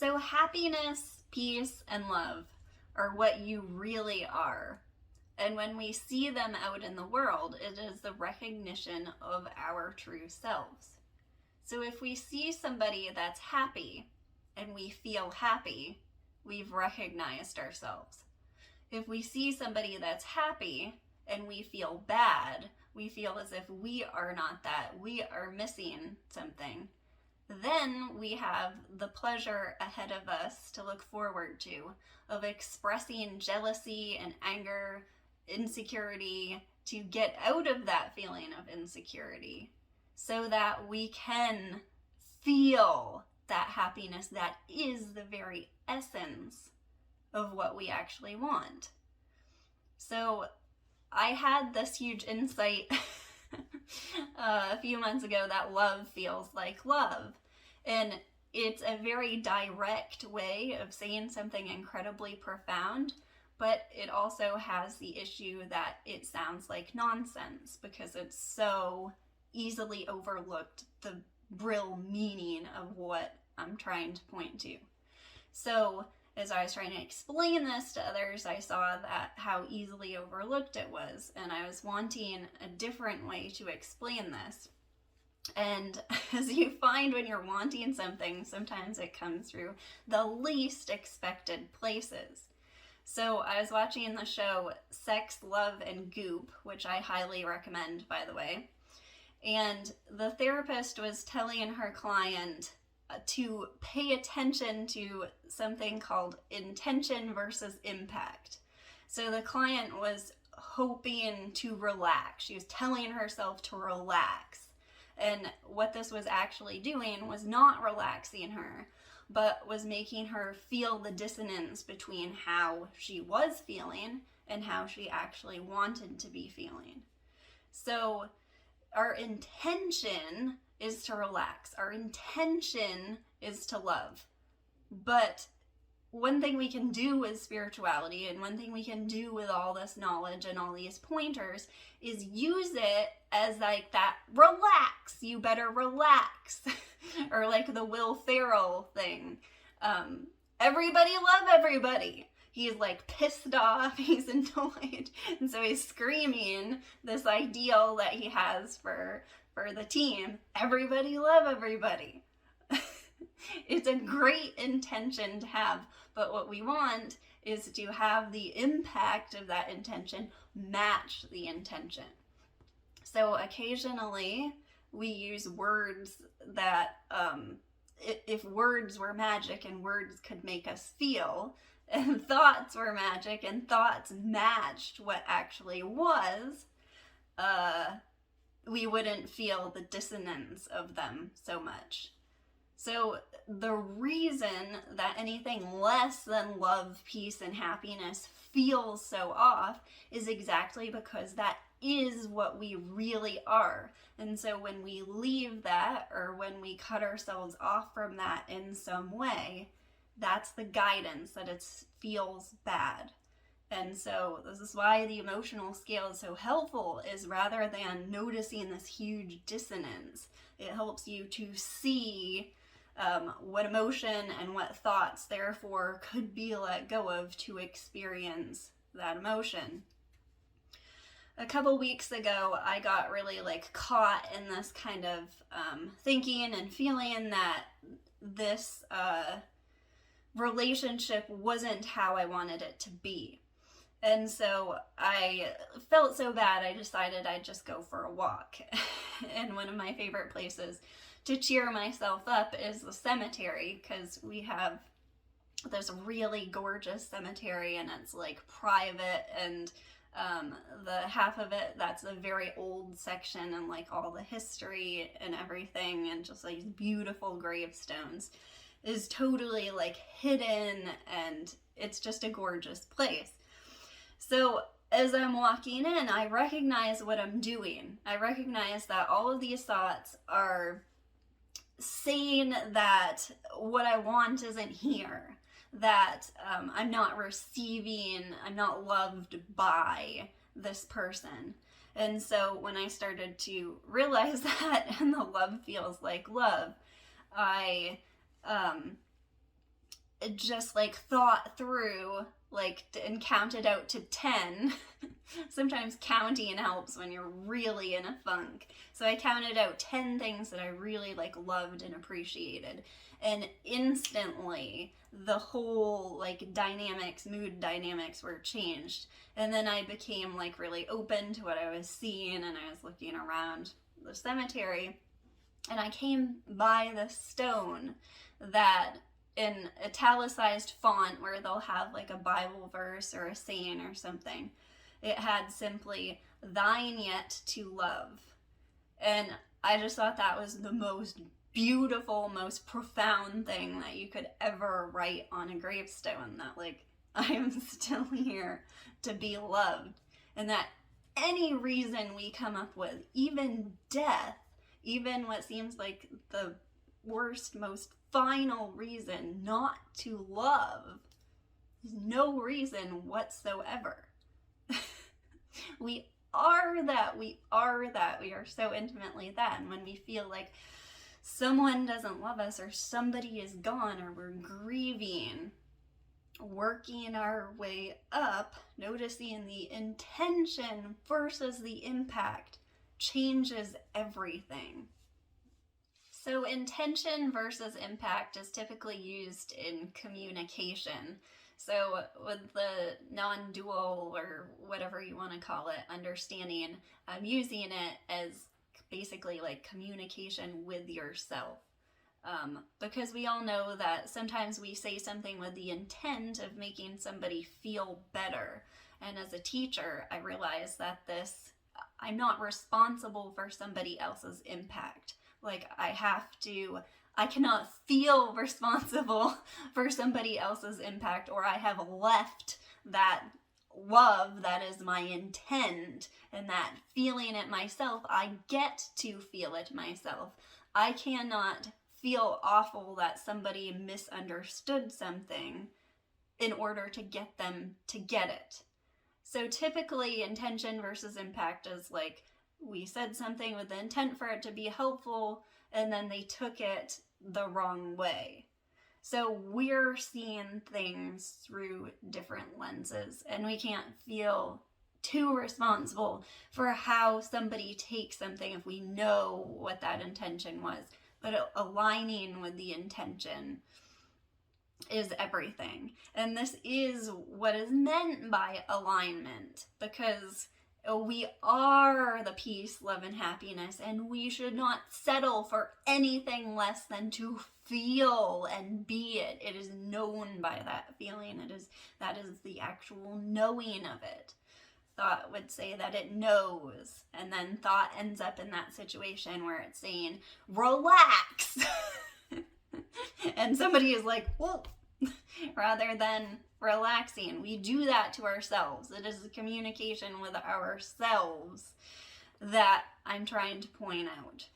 So happiness, peace, and love are what you really are. And when we see them out in the world, it is the recognition of our true selves. So if we see somebody that's happy and we feel happy, we've recognized ourselves. If we see somebody that's happy and we feel bad, we feel as if we are not that, we are missing something, then we have the pleasure ahead of us to look forward to of expressing jealousy and anger, insecurity, to get out of that feeling of insecurity so that we can feel that happiness that is the very essence of what we actually want. So I had this huge insight a few months ago that love feels like love. And it's a very direct way of saying something incredibly profound, but it also has the issue that it sounds like nonsense because it's so easily overlooked, the real meaning of what I'm trying to point to. So as I was trying to explain this to others, I saw that how easily overlooked it was, and I was wanting a different way to explain this. And as you find when you're wanting something, sometimes it comes through the least expected places. So I was watching the show Sex, Love, and Goop, which I highly recommend, by the way. And the therapist was telling her client to pay attention to something called intention versus impact. So the client was hoping to relax. She was telling herself to relax. And what this was actually doing was not relaxing her, but was making her feel the dissonance between how she was feeling and how she actually wanted to be feeling. So our intention is to relax. Our intention is to love. But one thing we can do with spirituality and one thing we can do with all this knowledge and all these pointers is use it as like that relax, you better relax. Or like the Will Ferrell thing. Everybody love everybody. He's like pissed off, he's annoyed, and so he's screaming this ideal that he has for the team. Everybody love everybody. It's a great intention to have, but what we want is to have the impact of that intention match the intention. So occasionally we use words that, if words were magic and words could make us feel, and thoughts were magic and thoughts matched what actually was, we wouldn't feel the dissonance of them so much. So the reason that anything less than love, peace, and happiness feels so off is exactly because that is what we really are. And so when we leave that, or when we cut ourselves off from that in some way, that's the guidance that it feels bad. And so this is why the emotional scale is so helpful, is rather than noticing this huge dissonance, it helps you to see what emotion and what thoughts therefore could be let go of to experience that emotion. A couple weeks ago, I got really caught in this kind of thinking and feeling that this relationship wasn't how I wanted it to be. And so I felt so bad, I decided I'd just go for a walk. And one of my favorite places to cheer myself up is the cemetery, because we have this really gorgeous cemetery and it's private, and the half of it that's a very old section and all the history and everything and just these beautiful gravestones is totally hidden, and it's just a gorgeous place. So as I'm walking in, I recognize what I'm doing. I recognize that all of these thoughts are saying that what I want isn't here, that I'm not receiving, I'm not loved by this person. And so when I started to realize that, and the love feels like love, I just like thought through, like, and counted out to 10. Sometimes counting helps when you're really in a funk. So I counted out 10 things that I really like loved and appreciated. And instantly the whole like dynamics, mood dynamics were changed. And then I became like really open to what I was seeing, and I was looking around the cemetery, and I came by the stone that in italicized font where they'll have like a Bible verse or a saying or something. It had simply, "Thine yet to love." And I just thought that was the most beautiful, most profound thing that you could ever write on a gravestone, that like, I am still here to be loved. And that any reason we come up with, even death, even what seems like the worst, most final reason not to love, is no reason whatsoever. We are that, we are that, we are so intimately that. And when we feel like someone doesn't love us, or somebody is gone, or we're grieving, working our way up, noticing the intention versus the impact changes everything. So intention versus impact is typically used in communication. So with the non-dual, or whatever you want to call it, understanding, I'm using it as basically like communication with yourself. Because we all know that sometimes we say something with the intent of making somebody feel better. And as a teacher, I realize that I'm not responsible for somebody else's impact. Like, I cannot feel responsible for somebody else's impact, or I have left that love that is my intent, and that feeling it myself, I get to feel it myself. I cannot feel awful that somebody misunderstood something in order to get them to get it. So typically intention versus impact is like, we said something with the intent for it to be helpful, and then they took it the wrong way. So we're seeing things through different lenses, and we can't feel too responsible for how somebody takes something if we know what that intention was. But aligning with the intention is everything. And this is what is meant by alignment, because we are the peace, love, and happiness, and we should not settle for anything less than to feel and be it. It is known by that feeling. That is the actual knowing of it. Thought would say that it knows, and then thought ends up in that situation where it's saying, relax. And somebody is like, whoa, rather than relaxing. We do that to ourselves. It is a communication with ourselves that I'm trying to point out.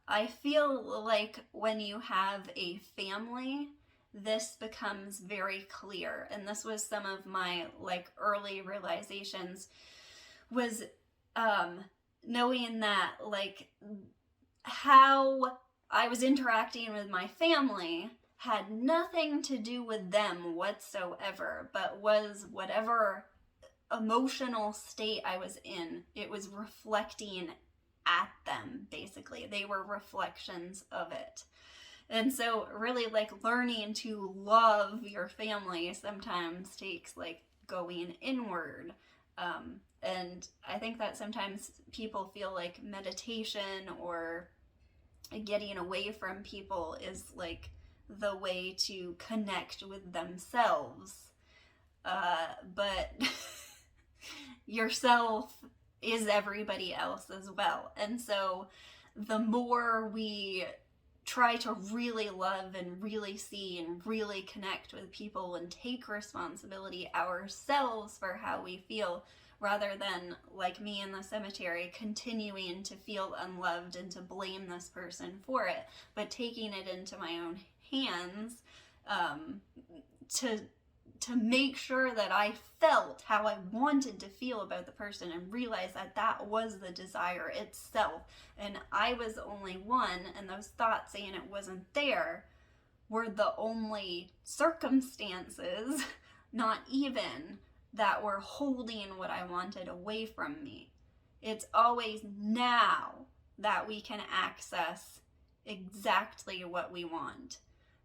I feel like when you have a family, this becomes very clear. And this was some of my like early realizations, was knowing that like how I was interacting with my family had nothing to do with them whatsoever, but was whatever emotional state I was in. It was reflecting at them, basically. They were reflections of it. And so really like learning to love your family sometimes takes like going inward. And I think that sometimes people feel like meditation or getting away from people is like the way to connect with themselves. But yourself is everybody else as well. And so the more we try to really love and really see and really connect with people and take responsibility ourselves for how we feel, rather than, like me in the cemetery, continuing to feel unloved and to blame this person for it, but taking it into my own hands, to make sure that I felt how I wanted to feel about the person, and realize that that was the desire itself, and I was the only one, and those thoughts saying it wasn't there were the only circumstances, not even, that were holding what I wanted away from me. It's always now that we can access exactly what we want.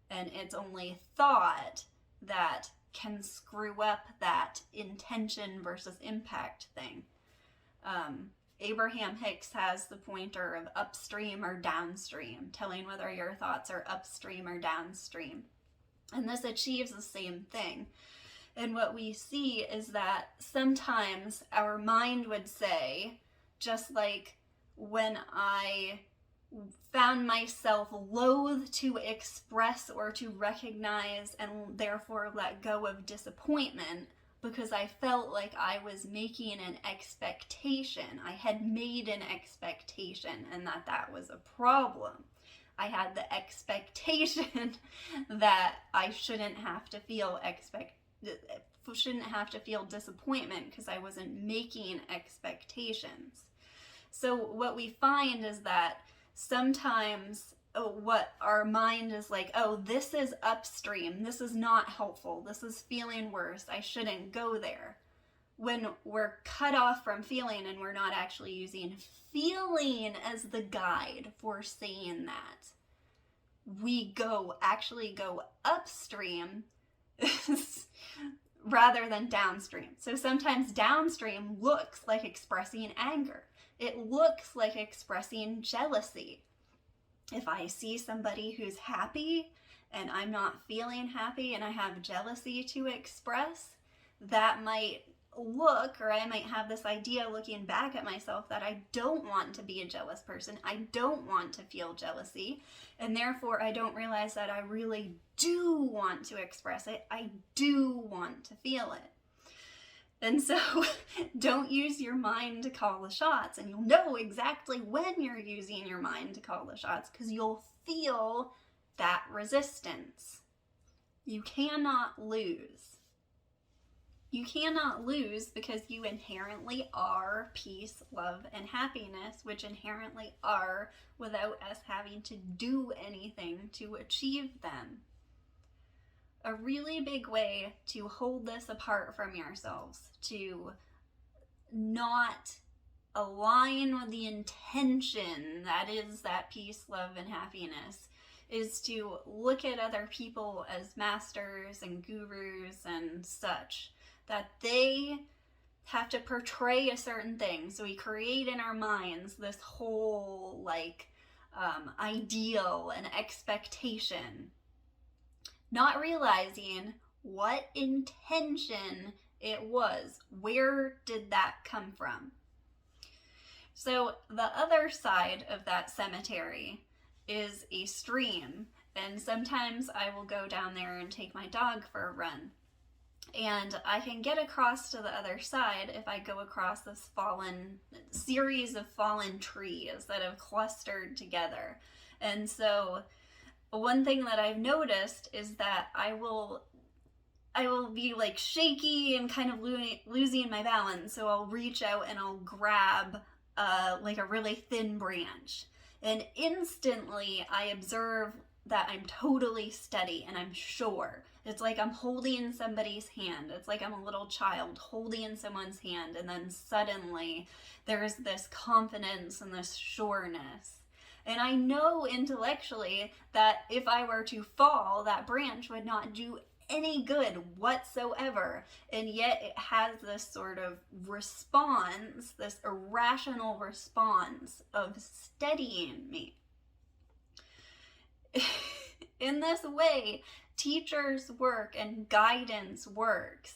And it's only thought that can screw up that intention versus impact thing. Abraham Hicks has the pointer of upstream or downstream, telling whether your thoughts are upstream or downstream. And this achieves the same thing. And what we see is that sometimes our mind would say, just like when I found myself loath to express or to recognize and therefore let go of disappointment because I felt like I was making an expectation. I had made an expectation and that was a problem. I had the expectation that I shouldn't have to feel disappointment because I wasn't making expectations. So what we find is that sometimes what our mind is like, oh, this is upstream, this is not helpful, this is feeling worse, I shouldn't go there. When we're cut off from feeling and we're not actually using feeling as the guide for saying that, we actually go upstream rather than downstream. So sometimes downstream looks like expressing anger. It looks like expressing jealousy. If I see somebody who's happy and I'm not feeling happy and I have jealousy to express, that might look, or I might have this idea looking back at myself that I don't want to be a jealous person. I don't want to feel jealousy. And therefore I don't realize that I really do want to express it. I do want to feel it. And so don't use your mind to call the shots, and you'll know exactly when you're using your mind to call the shots because you'll feel that resistance. You cannot lose. You cannot lose because you inherently are peace, love, and happiness, which inherently are without us having to do anything to achieve them. A really big way to hold this apart from yourselves, to not align with the intention that is that peace, love, and happiness, is to look at other people as masters and gurus and such, that they have to portray a certain thing. So we create in our minds this whole ideal and expectation, not realizing what intention it was. Where did that come from? So the other side of that cemetery is a stream, and sometimes I will go down there and take my dog for a run. And I can get across to the other side if I go across this series of fallen trees that have clustered together. And so one thing that I've noticed is that I will be like shaky and kind of losing my balance. So I'll reach out and I'll grab like a really thin branch. And instantly I observe that I'm totally steady and I'm sure. It's like I'm holding somebody's hand. It's like I'm a little child holding someone's hand, and then suddenly there's this confidence and this sureness. And I know intellectually that if I were to fall, that branch would not do any good whatsoever. And yet it has this sort of response, this irrational response of steadying me. In this way, teachers work and guidance works.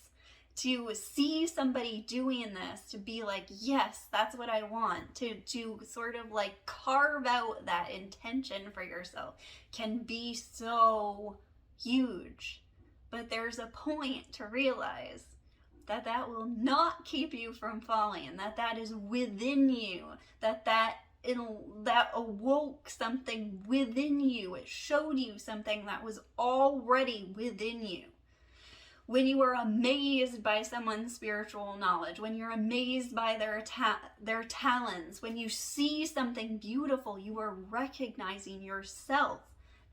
To see somebody doing this, to be like, yes, that's what I want, to sort of like carve out that intention for yourself can be so huge. But there's a point to realize that that will not keep you from falling, that is within you, that awoke something within you. It showed you something that was already within you. When you are amazed by someone's spiritual knowledge, when you're amazed by their talents, when you see something beautiful, you are recognizing yourself.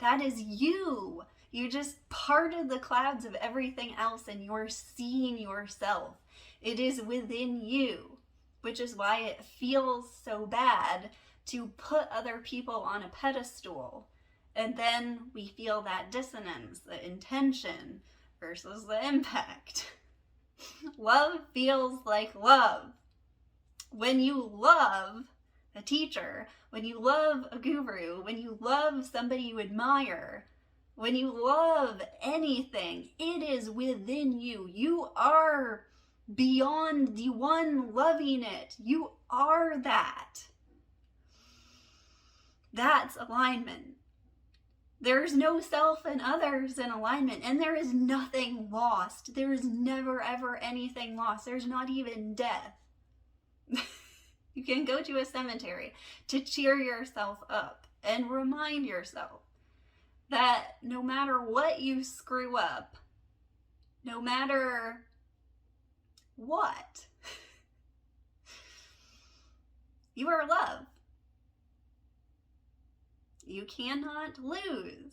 That is you. You just parted the clouds of everything else and you're seeing yourself. It is within you, which is why it feels so bad to put other people on a pedestal. And then we feel that dissonance, the intention versus the impact. Love feels like love. When you love a teacher, when you love a guru, when you love somebody you admire, when you love anything, it is within you. You are beyond the one loving it. You are that. That's alignment. There's no self and others in alignment, and there is nothing lost. There is never, ever anything lost. There's not even death. You can go to a cemetery to cheer yourself up and remind yourself that no matter what you screw up, no matter what, you are love. You cannot lose.